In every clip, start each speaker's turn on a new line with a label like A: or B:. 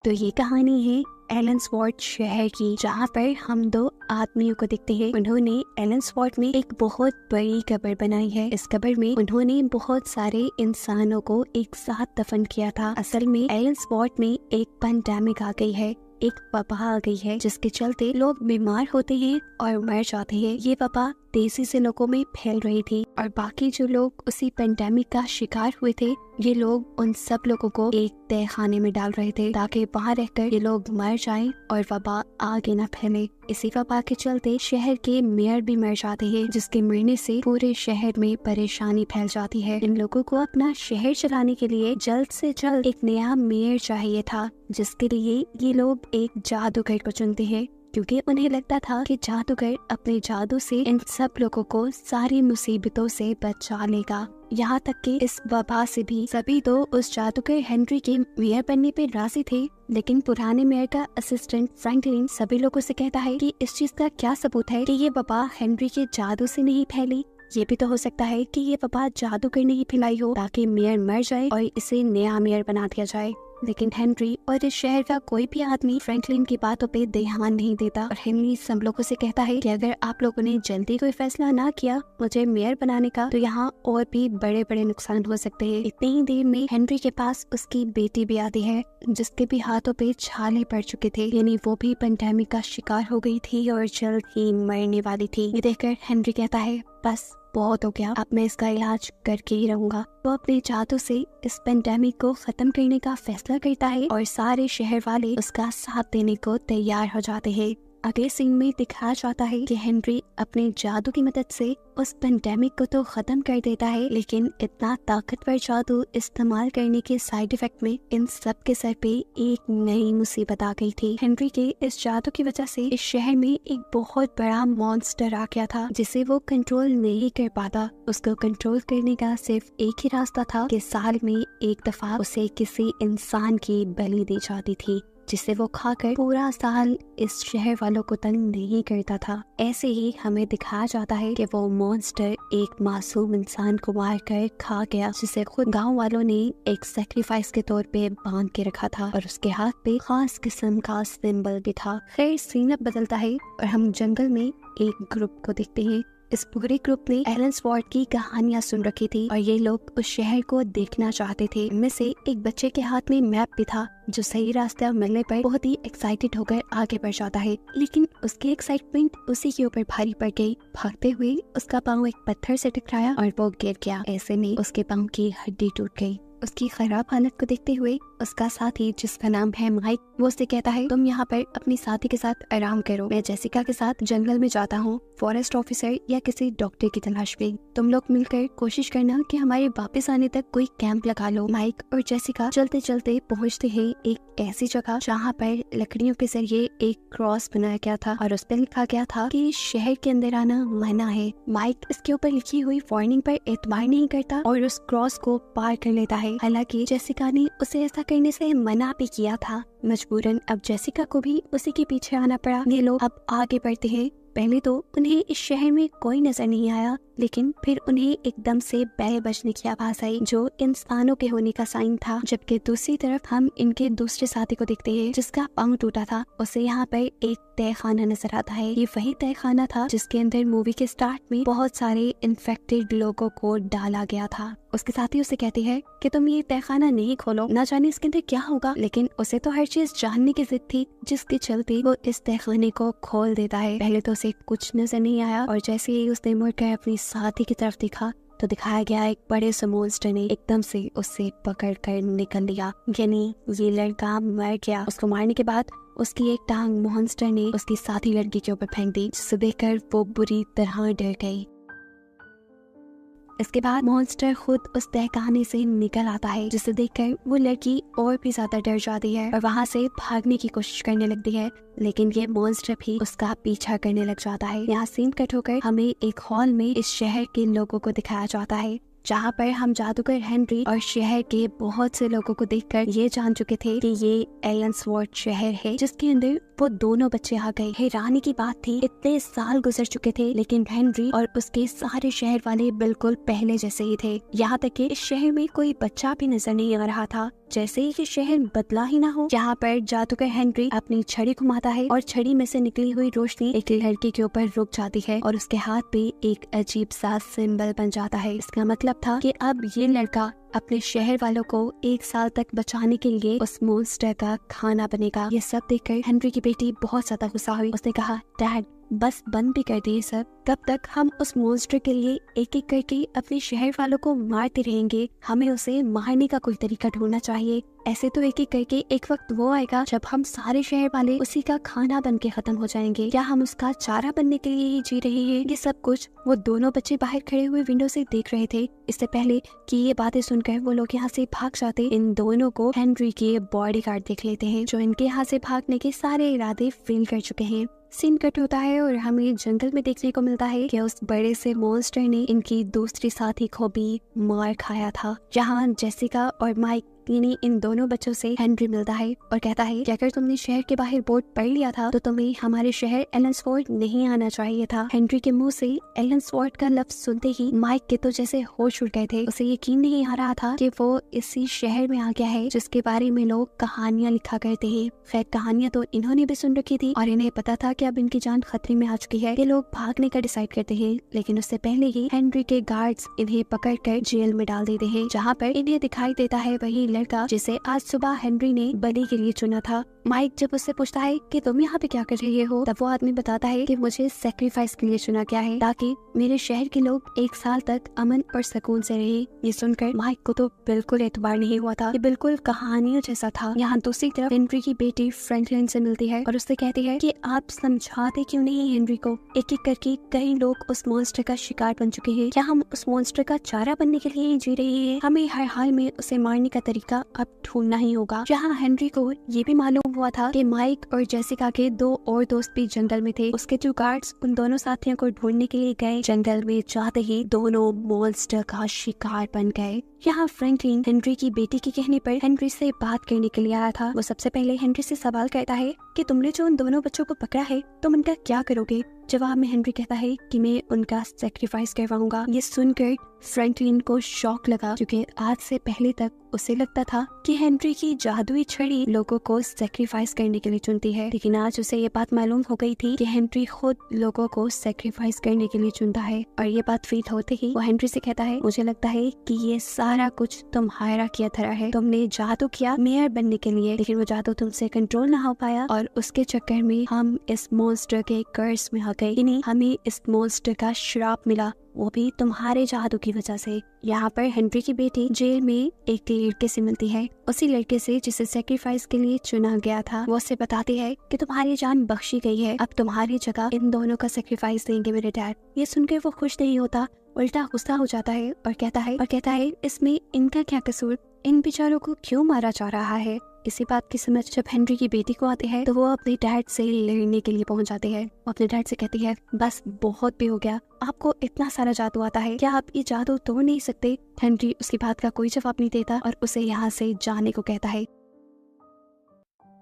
A: तो ये कहानी है एलेंसवॉर्थ शहर की, जहाँ पर हम दो आदमियों को देखते हैं। उन्होंने एलेंसवॉर्थ में एक बहुत बड़ी कब्र बनाई है। इस कब्र में उन्होंने बहुत सारे इंसानों को एक साथ दफन किया था। असल में एलेंसवॉर्थ में एक पैंडेमिक आ गई है, एक वबा आ गई है, जिसके चलते लोग बीमार होते हैं और मर जाते हैं। ये वबा तेजी से लोगों में फैल रही थी और बाकी जो लोग उसी पेंडेमिक का शिकार हुए थे, ये लोग उन सब लोगों को एक तहखाने में डाल रहे थे ताकि वहाँ रहकर ये लोग मर जाएं और वबा आगे न फैले। इसी वबा के चलते शहर के मेयर भी मर जाते हैं, जिसके मरने से पूरे शहर में परेशानी फैल जाती है। इन लोगों को अपना शहर चलाने के लिए जल्द से जल्द एक नया मेयर चाहिए था, जिसके लिए ये लोग एक जादूगर को चुनते हैं, क्योंकि उन्हें लगता था कि जादूगर अपने जादू से इन सब लोगों को सारी मुसीबतों से बचा लेगा। यहाँ तक कि इस वबा से भी सभी तो उस जादूगर हेनरी के मेयर बनने पे राजी थे, लेकिन पुराने मेयर का असिस्टेंट फ्रैंकलिन सभी लोगों से कहता है कि इस चीज का क्या सबूत है कि ये वबा हेनरी के जादू से नहीं फैली। ये भी तो हो सकता है कि ये वबा जादूगर ने ही फैलाई हो ताकि मेयर मर जाए और इसे नया मेयर बना दिया जाए। लेकिन हेनरी और इस शहर का कोई भी आदमी फ्रैंकलिन की बातों पे ध्यान नहीं देता और हेनरी सब लोगों से कहता है कि अगर आप लोगों ने जल्दी कोई फैसला ना किया मुझे मेयर बनाने का, तो यहाँ और भी बड़े बड़े नुकसान हो सकते हैं। इतनी ही देर में हेनरी के पास उसकी बेटी भी आती है, जिसके भी हाथों पे छाले पड़ चुके थे, यानी वो भी पेंडेमिक का शिकार हो गई थी और जल्द ही मरने वाली थी। ये देखकर हेनरी कहता है बस बहुत हो गया, अब मैं इसका इलाज करके ही रहूंगा। वो अपने जादू से इस पेंडेमिक को खत्म करने का फैसला करता है और सारे शहर वाले उसका साथ देने को तैयार हो जाते हैं। अगले सीन में दिखाया जाता है कि हेनरी अपने जादू की मदद से उस पेंडेमिक को तो खत्म कर देता है, लेकिन इतना ताकतवर जादू इस्तेमाल करने के साइड इफेक्ट में इन सब के सर पे एक नई मुसीबत आ गई थी। हेनरी के इस जादू की वजह से इस शहर में एक बहुत बड़ा मॉन्स्टर आ गया था, जिसे वो कंट्रोल नहीं कर पाता। उसको कंट्रोल करने का सिर्फ एक ही रास्ता था कि साल में एक दफा उसे किसी इंसान की बलि दी जाती थी, जिसे वो खाकर पूरा साल इस शहर वालों को तंग नहीं करता था। ऐसे ही हमें दिखाया जाता है कि वो मॉन्स्टर एक मासूम इंसान को मार कर खा गया, जिसे खुद गांव वालों ने एक सैक्रिफाइस के तौर पे बांध के रखा था और उसके हाथ पे खास किस्म का सिंबल भी था। खैर सीन अब बदलता है और हम जंगल में एक ग्रुप को देखते हैं। इस पूरे ग्रुप ने एलेंसवॉर्थ की कहानियां सुन रखी थी और ये लोग उस शहर को देखना चाहते थे। इनमें से एक बच्चे के हाथ में मैप भी था, जो सही रास्ता मिलने पर बहुत ही एक्साइटेड होकर आगे बढ़ जाता है, लेकिन उसकी एक्साइटमेंट उसी के ऊपर भारी पड़ गई। भागते हुए उसका पाँव एक पत्थर से टकराया और वो गिर गया। ऐसे में उसके पाँव की हड्डी टूट गई। उसकी खराब हालत को देखते हुए उसका साथी, जिसका नाम है माइक, वो उससे कहता है तुम यहाँ पर अपनी साथी के साथ आराम करो, मैं जेसिका के साथ जंगल में जाता हूँ फॉरेस्ट ऑफिसर या किसी डॉक्टर की तलाश में। तुम लोग मिलकर कोशिश करना कि हमारे वापस आने तक कोई कैंप लगा लो। माइक और जेसिका चलते चलते पहुँचते हैं एक ऐसी जगह जहाँ पर लकड़ियों के जरिए एक क्रॉस बनाया गया था और उस पर लिखा गया था कि शहर के अंदर आना मना है। माइक इसके ऊपर लिखी हुई वार्निंग पर एतबार नहीं करता और उस क्रॉस को पार कर लेता है। हालांकि जेसिका ने उसे ऐसा करने से मना भी किया था। मजबूरन अब जेसिका को भी उसी के पीछे आना पड़ा। ये लोग अब आगे बढ़ते हैं। पहले तो उन्हें इस शहर में कोई नजर नहीं आया, लेकिन फिर उन्हें एकदम से बैल बजने की आवाज आई, जो इंसानों के होने का साइन था। जबकि दूसरी तरफ हम इनके दूसरे साथी को देखते हैं, जिसका पाँव टूटा था। उसे यहाँ पर एक तहखाना नजर आता है। ये वही तहखाना था जिसके अंदर मूवी के स्टार्ट में बहुत सारे इन्फेक्टेड लोगों को डाला गया था। उसके साथी उसे कहती है कि तुम ये तहखाना नहीं खोलो, ना जाने इसके अंदर क्या होगा। लेकिन उसे तो हर चीज जानने की जिद थी, जिसके चलते वो इस तहखाने को खोल देता है। पहले तो उसे कुछ नजर नहीं आया और जैसे ही उसने मुड़कर अपनी साथी की तरफ देखा तो दिखाया गया एक बड़े से मॉन्स्टर ने एकदम से उसे पकड़ कर निकल लिया। यानी ये लड़का मर गया। उसको मारने के बाद उसकी एक टांग मॉन्स्टर ने उसकी साथी लड़की के ऊपर फेंक दी, जिसे देखकर वो बुरी तरह डर गई। इसके बाद मॉन्स्टर खुद उस तहखाने से निकल आता है, जिसे देखकर वो लड़की और भी ज्यादा डर जाती है और वहाँ से भागने की कोशिश करने लगती है, लेकिन ये मॉन्स्टर भी उसका पीछा करने लग जाता है। यहाँ सीन कट होकर हमें एक हॉल में इस शहर के लोगों को दिखाया जाता है। जहाँ पर हम जादूगर हेनरी और शहर के बहुत से लोगों को देखकर ये जान चुके थे कि ये एलेंसवॉर्थ शहर है जिसके अंदर वो दोनों बच्चे आ गए। हैरानी की बात थी, इतने साल गुजर चुके थे लेकिन हेनरी और उसके सारे शहर वाले बिल्कुल पहले जैसे ही थे। यहाँ तक कि इस शहर में कोई बच्चा भी नजर नहीं आ रहा था, जैसे ही ये शहर बदला ही ना हो। यहाँ पर जादूगर हेनरी अपनी छड़ी घुमाता है और छड़ी में से निकली हुई रोशनी एक लड़की के ऊपर रुक जाती है और उसके हाथ पे एक अजीब सा सिंबल बन जाता है। इसका मतलब था कि अब ये लड़का अपने शहर वालों को 1 साल तक बचाने के लिए उस मॉन्स्टर का खाना बनेगा। ये सब देखकर हेनरी की बेटी बहुत ज्यादा गुस्सा हुई। उसने कहा, डैड बस बंद भी कर दिए सब, कब तक हम उस मॉन्स्टर के लिए एक एक करके अपने शहर वालों को मारते रहेंगे? हमें उसे मारने का कोई तरीका ढूंढना चाहिए। ऐसे तो एक एक करके एक वक्त वो आएगा जब हम सारे शहर वाले उसी का खाना बन के खत्म हो जाएंगे। क्या हम उसका चारा बनने के लिए ही जी रहे हैं? ये सब कुछ वो दोनों बच्चे बाहर खड़े हुए विंडो से देख रहे थे। इससे पहले कि ये बातें सुनकर वो लोग यहाँ से भाग जाते, इन दोनों को हेनरी के बॉडीगार्ड देख लेते हैं जो इनके यहाँ से भागने के सारे इरादे फेल कर चुके हैं। सीन कट होता है और हमें जंगल में देखने को मिलता है कि उस बड़े से मॉन्स्टर ने इनकी दूसरी साथी को भी मार खाया था। जहाँ जेसिका और माइक यानी इन दोनों बच्चों से हेनरी मिलता है और कहता है कि अगर तुमने शहर के बाहर बोर्ड पढ़ लिया था तो तुम्हें हमारे शहर एलेंसवॉर्थ नहीं आना चाहिए था। हेनरी के मुंह से एलेंसवॉर्थ का लफ्ज सुनते ही माइक के तो जैसे होश उड़ गए थे। उसे यकीन नहीं आ रहा था कि वो इसी शहर में आ गया है जिसके बारे में लोग कहानियां लिखा करते हैं। खैर कहानियां तो इन्होंने भी सुन रखी थी और इन्हें पता था कि अब इनकी जान खतरे में आ चुकी है। ये लोग भागने का डिसाइड करते हैं, लेकिन उससे पहले ही हेनरी के गार्ड्स इन्हें पकड़कर जेल में डाल देते हैं, जहाँ पर इन्हें दिखाई देता है वही लड़का जिसे आज सुबह हेनरी ने बलि के लिए चुना था। माइक जब उससे पूछता है कि तुम यहाँ पे क्या कर रहे हो, तब वो आदमी बताता है कि मुझे सैक्रिफाइस के लिए चुना गया है ताकि मेरे शहर के लोग 1 साल तक अमन और सुकून से रहे। ये सुनकर माइक को तो बिल्कुल एतबार नहीं हुआ था, ये बिल्कुल कहानियों जैसा था। यहाँ दूसरी तरफ हेनरी की बेटी फ्रैंकलिन से मिलती है और उससे कहती है कि आप समझाते क्यों नहीं हेनरी को? एक एक करके कई लोग उस मॉन्स्टर का शिकार बन चुके हैं। क्या हम उस मॉन्स्टर का चारा बनने के लिए जी रहे हैं? हमें हर हाल में उसे मारने का तरीका अब ढूंढना ही होगा। जहाँ हेनरी को ये भी मालूम हुआ था कि माइक और जेसिका के 2 और दोस्त भी जंगल में थे। उसके 2 गार्ड्स उन दोनों साथियों को ढूंढने के लिए गए। जंगल में जाते ही दोनों मॉन्स्टर का शिकार बन गए। यहाँ फ्रैंकलिन हेनरी की बेटी के कहने पर हेनरी से बात करने के लिए आया था। वो सबसे पहले हेनरी से सवाल करता है कि तुमने जो उन दोनों बच्चों को पकड़ा है तुम उनका क्या करोगे? जवाब में हेनरी कहता है कि मैं उनका सैक्रिफाइस करवाऊंगा। ये सुनकर फ्रैंकलिन को शॉक लगा, क्योंकि आज से पहले तक उसे लगता था कि हेनरी की जादुई छड़ी लोगों को सैक्रिफाइस करने के लिए चुनती है, लेकिन आज उसे ये बात मालूम हो गई थी कि हेनरी खुद लोगों को सैक्रिफाइस करने के लिए चुनता है। और ये बात फील होते ही वो हेनरी से कहता है, मुझे लगता है कि ये सारा कुछ तुम्हारा किया धरा है। तुमने जादू किया मेयर बनने के लिए, लेकिन वो जादू तुमसे कंट्रोल ना हो पाया और उसके चक्कर में हम इस मॉन्स्टर के कर्स में आ गए। यानी हमें इस मॉन्स्टर का श्राप मिला, वो भी तुम्हारे जादू की वजह से। यहाँ पर हेनरी की बेटी जेल में एक लड़के से मिलती है, उसी लड़के से जिसे सैक्रिफाइस के लिए चुना गया था। वो उससे बताती है कि तुम्हारी जान बख्शी गई है, अब तुम्हारी जगह इन दोनों का सैक्रिफाइस देंगे मेरे डैड। ये सुनकर वो खुश नहीं होता, उल्टा गुस्सा हो जाता है और कहता है इसमें इनका क्या कसूर, इन बेचारों को क्यों मारा जा रहा है। इसी बात की समझ जब हेनरी की बेटी को आती है तो वो अपने डैड से लड़ने के लिए पहुंच जाते हैं। वो अपने डैड से कहती है, बस बहुत भी हो गया, आपको इतना सारा जादू आता है, क्या आप ये जादू तोड़ नहीं सकते? हेनरी उसकी बात का कोई जवाब नहीं देता और उसे यहाँ से जाने को कहता है।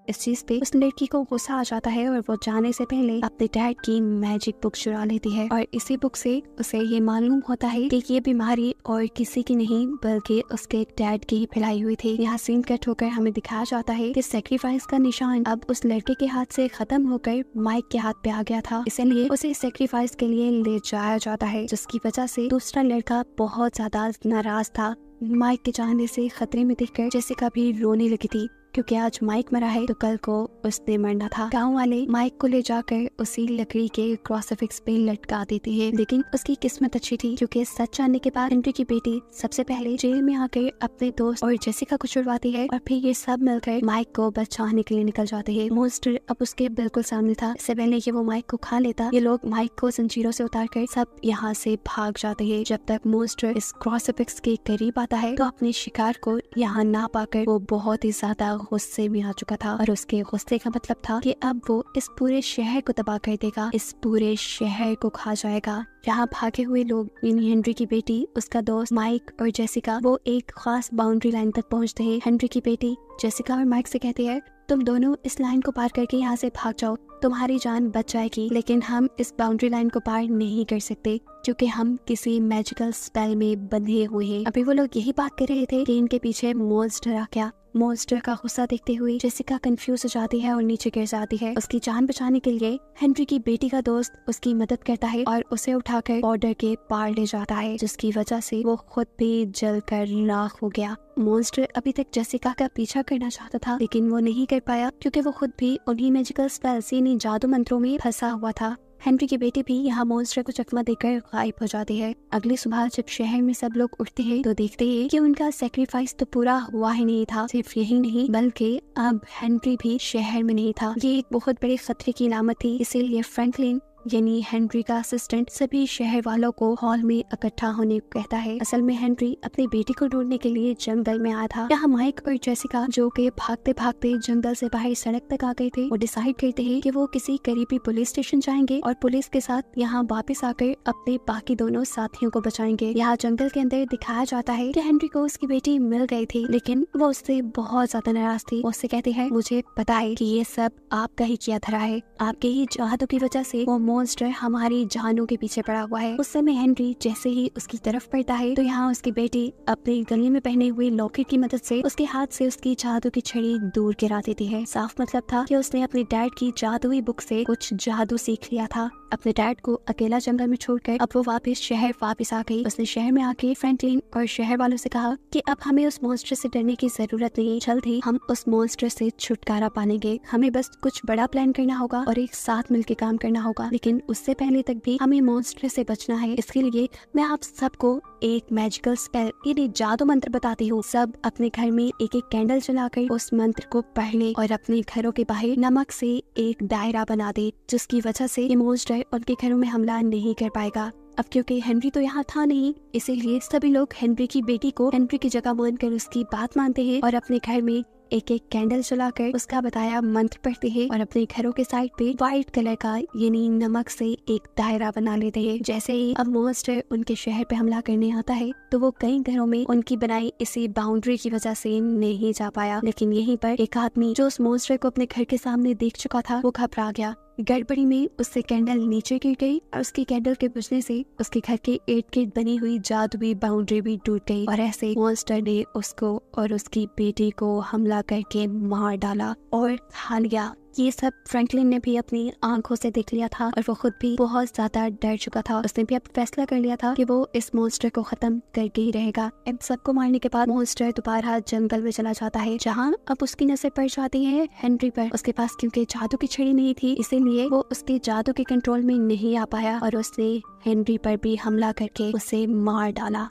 A: इस चीज पे उस लड़की को गुस्सा आ जाता है और वो जाने से पहले अपने डैड की मैजिक बुक चुरा लेती है और इसी बुक से उसे ये मालूम होता है कि ये बीमारी और किसी की नहीं बल्कि उसके डैड की ही फैलाई हुई थी। यहाँ सीन कट होकर हमें दिखाया जाता है कि सैक्रिफाइस का निशान अब उस लड़के के हाथ से खत्म होकर माइक के हाथ पे आ गया था, इसलिए उसे सैक्रिफाइस के लिए ले जाया जाता है, जिसकी वजह से दूसरा लड़का बहुत ज्यादा नाराज था। माइक के जाने से खतरे में देखकर जेसिका भी रोने लगी थी, क्योंकि आज माइक मरा है तो कल को उसने मरना था। गांव वाले माइक को ले जाकर उसी लकड़ी के क्रॉसफिक्स पे लटका देते हैं, लेकिन उसकी किस्मत अच्छी थी क्योंकि सच जानने के बाद हेनरी की बेटी सबसे पहले जेल में आकर अपने दोस्त और जेसिका को छुड़वाती है और फिर ये सब मिलकर माइक को बचाने के लिए निकल जाते हैं। मॉन्स्टर अब उसके बिल्कुल सामने था। इससे पहले कि वो माइक को खा लेता, ये लोग माइक को जंजीरों से उतारकर सब यहाँ से भाग जाते हैं। जब तक मॉन्स्टर इस क्रॉसफिक्स के करीब आता है तो अपने शिकार को यहाँ ना पाकर वो बहुत ही ज्यादा गुस्से में आ चुका था और उसके गुस्से का मतलब था कि अब वो इस पूरे शहर को तबाह कर देगा, इस पूरे शहर को खा जाएगा। यहाँ भागे हुए लोग यानी हेनरी की बेटी, उसका दोस्त माइक और जेसिका, वो एक खास बाउंड्री लाइन तक पहुँचते हैं। हेनरी की बेटी जेसिका और माइक से कहती है, तुम दोनों इस लाइन को पार करके यहाँ से भाग जाओ, तुम्हारी जान बच जाएगी। लेकिन हम इस बाउंड्री लाइन को पार नहीं कर सकते क्योंकि हम किसी मैजिकल स्पेल में बंधे हुए हैं। अभी वो लोग यही बात कर रहे थे कि इनके पीछे मॉन्स्टर आ गया। मॉन्स्टर का गुस्सा देखते हुए जेसिका कंफ्यूज हो जाती है और नीचे गिर जाती है। उसकी जान बचाने के लिए हेनरी की बेटी का दोस्त उसकी मदद करता है और उसे उठाकर बॉर्डर के पार ले जाता है, जिसकी वजह से वो खुद भी जलकर राख हो गया। मॉन्स्टर अभी तक जेसिका का पीछा करना चाहता था लेकिन वो नहीं कर पाया क्योंकि वो खुद भी उन्हीं मैजिकल स्पेल्स यानी जादू मंत्रों में फंसा हुआ था। हेनरी की बेटी भी यहाँ मॉन्स्टर को चकमा देकर गायब हो जाती है। अगली सुबह जब शहर में सब लोग उठते हैं तो देखते हैं कि उनका सेक्रीफाइस तो पूरा हुआ ही नहीं था। सिर्फ यही नहीं बल्कि अब हेनरी भी शहर में नहीं था। ये एक बहुत बड़े खतरे की अलामत थी। इसीलिए फ्रैंकलिन यानी हेनरी का असिस्टेंट सभी शहर वालों को हॉल में इकट्ठा होने को कहता है। असल में हेनरी अपनी बेटी को ढूंढने के लिए जंगल में आया था। यहाँ माइक और जेसिका जो के भागते भागते जंगल से बाहर सड़क तक आ गए थे, वो डिसाइड करते हैं कि वो किसी करीबी पुलिस स्टेशन जाएंगे और पुलिस के साथ यहाँ वापस आकर अपने बाकी दोनों साथियों को बचाएंगे। यहाँ जंगल के अंदर दिखाया जाता है कि हेनरी को उसकी बेटी मिल गई थी लेकिन वो उससे बहुत ज्यादा नाराज थी। वो उससे कहती है, मुझे पता है कि ये सब आपका ही किया धरा है, आपके ही जादू की वजह से वो मॉन्स्टर हमारी जानों के पीछे पड़ा हुआ है। उस समय हेनरी जैसे ही उसकी तरफ पड़ता है तो यहाँ उसकी बेटी अपने गले में पहने हुए लॉकेट की मदद से उसके हाथ से उसकी जादू की छड़ी दूर गिरा देती है। साफ मतलब था कि उसने अपने डैड की जादुई बुक से कुछ जादू सीख लिया था। अपने डैड को अकेला जंगल में छोड़कर अब वो वापस आ गई। उसने शहर में आके फ्रैंकलिन और शहर वालों से कहा कि अब हमें उस मॉन्स्टर से डरने की जरूरत नहीं, जल्द ही हम उस मॉन्स्टर से छुटकारा पाएंगे। हमें बस कुछ बड़ा प्लान करना होगा और एक साथ मिलकर काम करना होगा, लेकिन उससे पहले तक भी हमें मॉन्स्टर से बचना है। इसके लिए मैं आप सबको एक मैजिकल स्पेल यानी जादू मंत्र बताती हूँ। सब अपने घर में एक एक कैंडल जलाकर उस मंत्र को पढ़ ले और अपने घरों के बाहर नमक से एक दायरा बना दे, जिसकी वजह से ये मॉन्स्टर उनके घरों में हमला नहीं कर पाएगा। अब क्योंकि हेनरी तो यहाँ था नहीं, इसीलिए सभी लोग हेनरी की बेटी को हेनरी की जगह मानकर उसकी बात मानते हैं और अपने घर में एक एक कैंडल जलाकर उसका बताया मंत्र पढ़ते हैं और अपने घरों के साइड पे व्हाइट कलर का यानी नमक से एक दायरा बना लेते हैं। जैसे ही अब मॉन्स्टर उनके शहर पे हमला करने आता है तो वो कई घरों में उनकी बनाई इसी बाउंड्री की वजह से नहीं जा पाया। लेकिन यहीं पर एक आदमी जो उस मॉन्स्टर को अपने घर के सामने देख चुका था वो घबरा गया। गड़बड़ी में उससे कैंडल नीचे गिर गई और उसकी कैंडल के बुझने से उसके घर के इर्द गिर्द बनी हुई जादुई बाउंड्री भी टूट गई और ऐसे मॉन्स्टर ने उसको और उसकी बेटी को हमला करके मार डाला और खा लिया। ये सब फ्रैंकलिन ने भी अपनी आंखों से देख लिया था और वो खुद भी बहुत ज्यादा डर चुका था। उसने भी अब फैसला कर लिया था कि वो इस मॉन्स्टर को खत्म करके ही रहेगा। इन सबको मारने के बाद मॉन्स्टर दोबारा जंगल में चला जाता है, जहाँ अब उसकी नजर पड़ जाती है हेनरी पर। उसके पास क्योंकि जादू की छड़ी नहीं थी इसीलिए वो उसके जादू के कंट्रोल में नहीं आ पाया और उसने हेनरी पर भी हमला करके उसे मार डाला।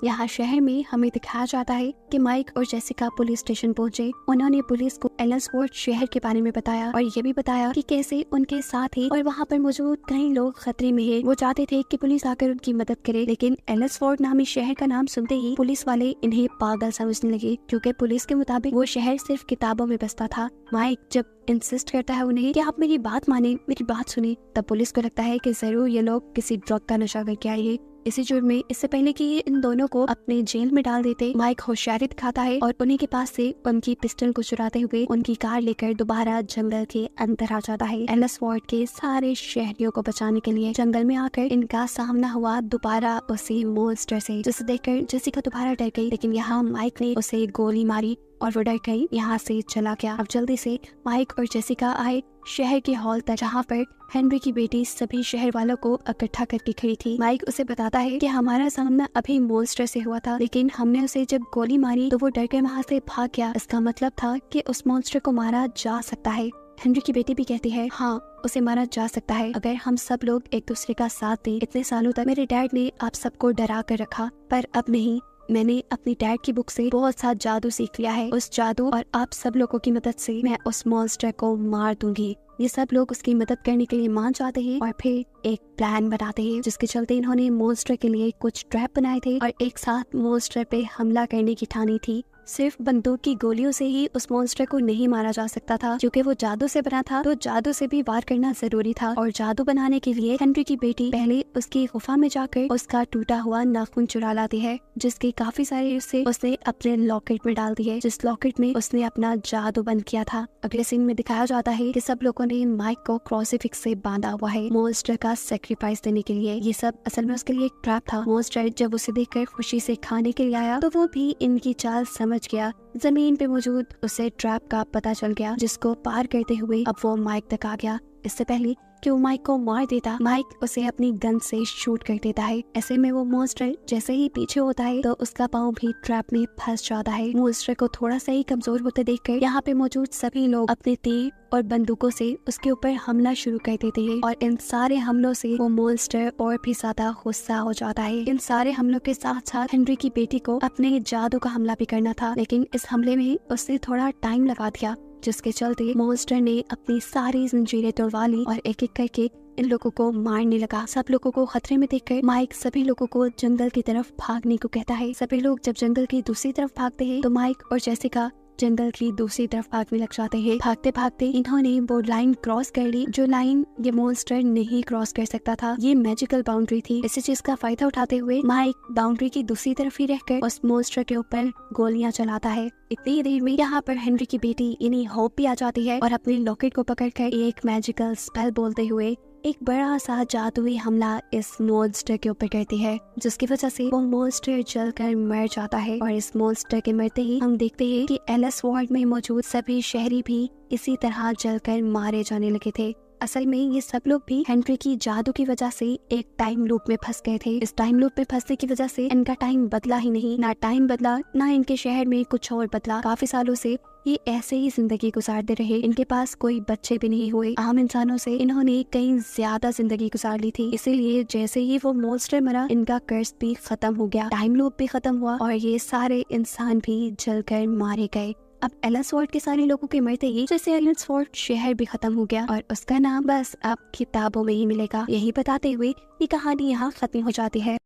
A: यहाँ शहर में हमें दिखाया जाता है कि माइक और जेसिका पुलिस स्टेशन पहुंचे। उन्होंने पुलिस को एलेंसवॉर्थ शहर के बारे में बताया और ये भी बताया कि कैसे उनके साथ ही और वहाँ पर मौजूद कई लोग खतरे में हैं। वो चाहते थे कि पुलिस आकर उनकी मदद करे, लेकिन एलेंसवॉर्थ नामी शहर का नाम सुनते ही पुलिस वाले इन्हें पागल समझने लगे, क्योंकि पुलिस के मुताबिक वो शहर सिर्फ किताबों में बसता था। माइक जब इंसिस्ट करता है उन्हें कि आप मेरी बात माने, मेरी बात सुने, तब पुलिस को लगता है कि जरूर ये लोग किसी ड्रग का नशा करके आए हैं। इसी जुर्म में इससे पहले कि ये इन दोनों को अपने जेल में डाल देते, माइक होशियारी दिखाता है और उन्हीं के पास से उनकी पिस्टल को चुराते हुए उनकी कार लेकर दोबारा जंगल के अंदर आ जाता है। एलेंसवॉर्थ के सारे शहरियों को बचाने के लिए जंगल में आकर इनका सामना हुआ दोबारा उसी मॉन्स्टर से, जिसे देखकर जेसिका दोबारा डर गई। लेकिन यहाँ माइक ने उसे गोली मारी और वो डर गई, यहाँ से चला गया। अब जल्दी से माइक और जेसिका आए शहर के हॉल तक, जहाँ पर हेनरी की बेटी सभी शहर वालों को इकट्ठा करके खड़ी थी। माइक उसे बताता है कि हमारा सामना अभी मॉन्स्टर से हुआ था, लेकिन हमने उसे जब गोली मारी तो वो डर के वहाँ से भाग गया। इसका मतलब था कि उस मॉन्स्टर को मारा जा सकता है। हेनरी की बेटी भी कहती है, हाँ उसे मारा जा सकता है अगर हम सब लोग एक दूसरे का साथ दें। इतने सालों तक मेरे डैड ने आप सबको डरा कर रखा, पर अब नहीं। मैंने अपनी डैड की बुक से बहुत सा जादू सीख लिया है। उस जादू और आप सब लोगों की मदद से मैं उस मॉन्स्टर को मार दूंगी। ये सब लोग उसकी मदद करने के लिए मान जाते हैं और फिर एक प्लान बनाते हैं, जिसके चलते इन्होंने मॉन्स्टर के लिए कुछ ट्रैप बनाए थे और एक साथ मॉन्स्टर पे हमला करने की ठानी थी। सिर्फ बंदूक की गोलियों से ही उस मॉन्स्टर को नहीं मारा जा सकता था, क्योंकि वो जादू से बना था, तो जादू से भी वार करना जरूरी था। और जादू बनाने के लिए हेनरी की बेटी पहले उसकी गुफा में जाकर उसका टूटा हुआ नाखून चुरा लाती है, जिसके काफी सारे हिस्से उसने अपने लॉकेट में डाल दिए, जिस लॉकेट में उसने अपना जादू बंद किया था। अगले सीन में दिखाया जाता है कि सब लोगों ने माइक को क्रूसीफिक्स से बांधा हुआ है मॉन्स्टर का सेक्रीफाइस देने के लिए। ये सब असल में उसके लिए एक ट्रैप था। मॉन्स्टर जब उसे देखकर खुशी से खाने के लिए आया तो वो भी इनकी चाल समझ गया। जमीन पे मौजूद उसे ट्रैप का पता चल गया, जिसको पार करते हुए अब वो माइक तक आ गया। इससे पहले कि वो माइक को मार देता, माइक उसे अपनी गन से शूट कर देता है। ऐसे में वो मॉन्स्टर जैसे ही पीछे होता है तो उसका पाँव भी ट्रैप में फंस जाता है। मॉन्स्टर को थोड़ा सा ही कमजोर होते देखकर यहाँ पे मौजूद सभी लोग अपने तीर और बंदूकों से उसके ऊपर हमला शुरू कर देते हैं, और इन सारे हमलों से वो मॉन्स्टर और भी ज्यादा गुस्सा हो जाता है। इन सारे हमलों के साथ साथ हेनरी की बेटी को अपने जादू का हमला भी करना था, लेकिन इस हमले में उसने थोड़ा टाइम लगा दिया, जिसके चलते मॉन्स्टर ने अपनी सारी जंजीरें तोड़वा ली और एक एक करके इन लोगों को मारने लगा। सब लोगों को खतरे में देखकर माइक सभी लोगों को जंगल की तरफ भागने को कहता है। सभी लोग जब जंगल की दूसरी तरफ भागते हैं तो माइक और जेसिका जंगल की दूसरी तरफ भागने लग जाते हैं। भागते भागते इन्होंने वो लाइन क्रॉस कर ली, जो लाइन ये मॉन्स्टर नहीं क्रॉस कर सकता था। ये मैजिकल बाउंड्री थी। इसी चीज का फायदा उठाते हुए माइक बाउंड्री की दूसरी तरफ ही रहकर उस मॉन्स्टर के ऊपर गोलियां चलाता है। इतनी ही देर में यहाँ पर हेनरी की बेटी इन्हीं होप भी आ जाती है और अपने लॉकेट को पकड़कर एक मैजिकल स्पेल बोलते हुए एक बड़ा सा जादुई हमला इस मॉन्स्टर के ऊपर करती है, जिसकी वजह से वो मॉन्स्टर जलकर मर जाता है। और इस मॉन्स्टर के मरते ही हम देखते हैं कि एलिस वार्ड में मौजूद सभी शहरी भी इसी तरह जलकर मारे जाने लगे थे। असल में ये सब लोग भी हेनरी की जादू की वजह से एक टाइम लूप में फंस गए थे। इस टाइम लूप में फंसने की वजह से इनका टाइम बदला ही नहीं, ना टाइम बदला ना इनके शहर में कुछ और बदला। काफी सालों से ये ऐसे ही जिंदगी गुजारते रहे। इनके पास कोई बच्चे भी नहीं हुए। आम इंसानों से इन्होंने कहीं ज्यादा जिंदगी गुजार ली थी। इसीलिए जैसे ही वो मॉन्स्टर मरा, इनका कर्ज भी खत्म हो गया, टाइम लूप भी खत्म हुआ और ये सारे इंसान भी जलकर मारे गए। अब एलिस वार्ड के सारे लोगों के मरते ही जैसे एलिस वार्ड शहर भी खत्म हो गया और उसका नाम बस अब किताबों में ही मिलेगा। यही बताते हुए ये कहानी यहाँ खत्म हो जाती है।